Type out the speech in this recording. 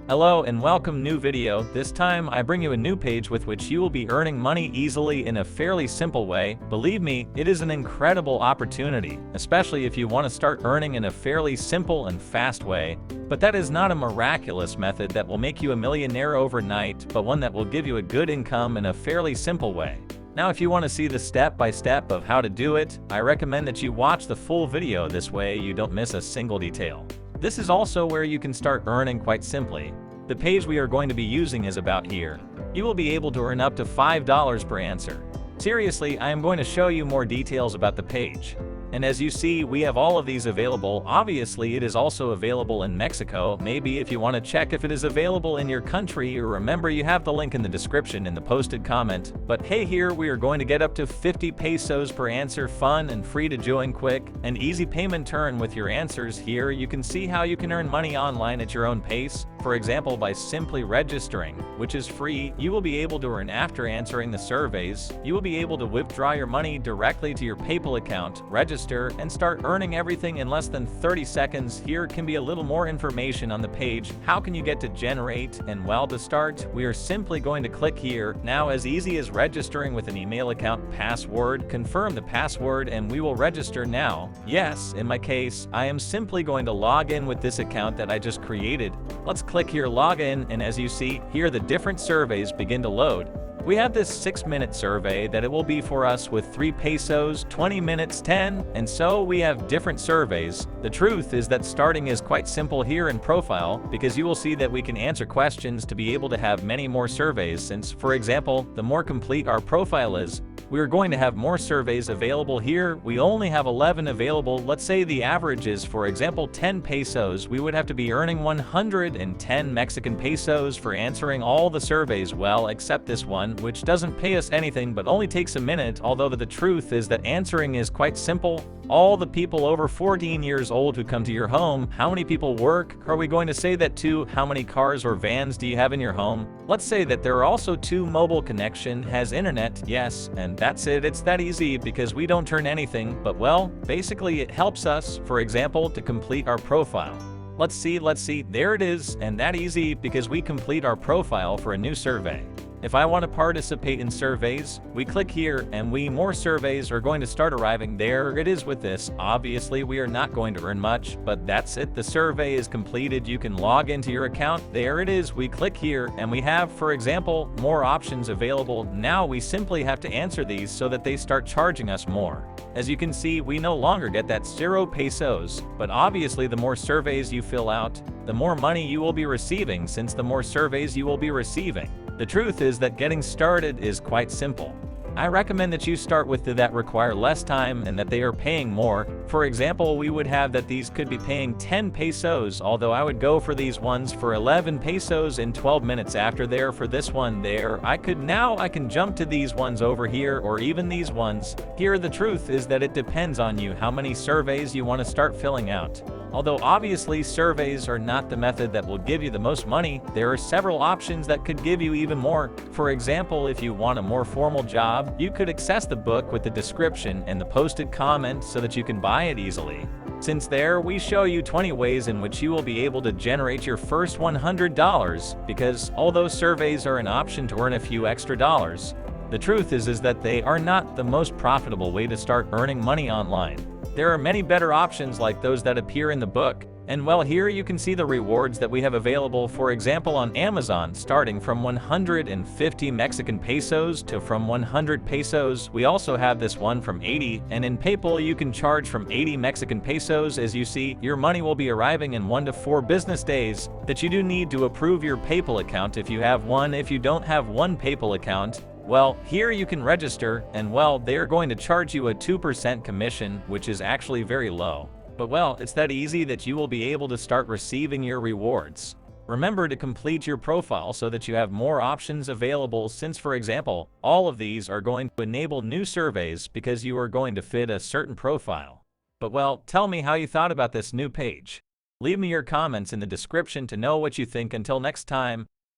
Hello and welcome new video. This time I bring you a new page with which you will be earning money easily in a fairly simple way. Believe me, it is an incredible opportunity, especially if you want to start earning in a fairly simple and fast way. But that is not a miraculous method that will make you a millionaire overnight, but one that will give you a good income in a fairly simple way. Now, if you want to see the step-by-step of how to do it, I recommend that you watch the full video. This way you don't miss a single detail. This is also where you can start earning quite simply. The page we are going to be using is about here. You will be able to earn up to $5 per answer. Seriously, I am going to show you more details about the page. And as you see, we have all of these available. Obviously, it is also available in Mexico. Maybe if you want to check if it is available in your country, remember you have the link in the description in the posted comment. But hey, here we are going to get up to 50 pesos per answer, fun and free to join, quick and easy payment turn with your answers. Here you can see how you can earn money online at your own pace. For example, by simply registering, which is free, you will be able to earn after answering the surveys. You will be able to withdraw your money directly to your PayPal account, register, and start earning everything in less than 30 seconds. Here can be a little more information on the page. How can you get to generate? And well, to start, we are simply going to click here. Now, as easy as registering with an email account, password, confirm the password, and we will register now. Yes, in my case, I am simply going to log in with this account that I just created. Let's click here, log in, and as you see, here the different surveys begin to load. We have this 6-minute survey that it will be for us with 3 pesos, 20 minutes 10, and so we have different surveys. The truth is that starting is quite simple here in profile, because you will see that we can answer questions to be able to have many more surveys, since, for example, the more complete our profile is, we are going to have more surveys available. Here we only have 11 available. Let's say the average is, for example, 10 pesos. We would have to be earning 110 Mexican pesos for answering all the surveys, well, except this one, which doesn't pay us anything but only takes a minute. Although the truth is that answering is quite simple. All the people over 14 years old who come to your home, how many people work? Are we going to say that too? How many cars or vans do you have in your home? Let's say that there are also 2 mobile connection, has internet, yes, and that's it. It's that easy because we don't turn anything, but well, basically it helps us, for example, to complete our profile. Let's see, there it is, and that easy because we complete our profile for a new survey. If I want to participate in surveys, we click here and more surveys are going to start arriving. There it is with this. Obviously, we are not going to earn much, but that's it. The survey is completed. You can log into your account. There it is. We click here and we have, for example, more options available. Now we simply have to answer these so that they start charging us more. As you can see, we no longer get that 0 pesos, but obviously the more surveys you fill out, the more money you will be receiving, since the more surveys you will be receiving. The truth is that getting started is quite simple. I recommend that you start with that require less time and that they are paying more. For example, we would have that these could be paying 10 pesos, although I would go for these ones for 11 pesos in 12 minutes after there. For this one there, I can jump to these ones over here, or even these ones. Here the truth is that it depends on you how many surveys you want to start filling out. Although obviously surveys are not the method that will give you the most money, there are several options that could give you even more. For example, if you want a more formal job, you could access the book with the description and the posted comment so that you can buy it easily. Since there, we show you 20 ways in which you will be able to generate your first $100, because although surveys are an option to earn a few extra dollars, the truth is that they are not the most profitable way to start earning money online. There are many better options like those that appear in the book. And well, here you can see the rewards that we have available, for example, on Amazon, starting from 150 Mexican pesos to from 100 pesos. We also have this one from 80, and in PayPal you can charge from 80 Mexican pesos. As you see, your money will be arriving in 1 to 4 business days. That you do need to approve your PayPal account if you have one. If you don't have one PayPal account, well, here you can register, and well, they are going to charge you a 2% commission, which is actually very low. But well, it's that easy that you will be able to start receiving your rewards. Remember to complete your profile so that you have more options available, since, for example, all of these are going to enable new surveys because you are going to fit a certain profile. But well, tell me how you thought about this new page. Leave me your comments in the description to know what you think. Until next time,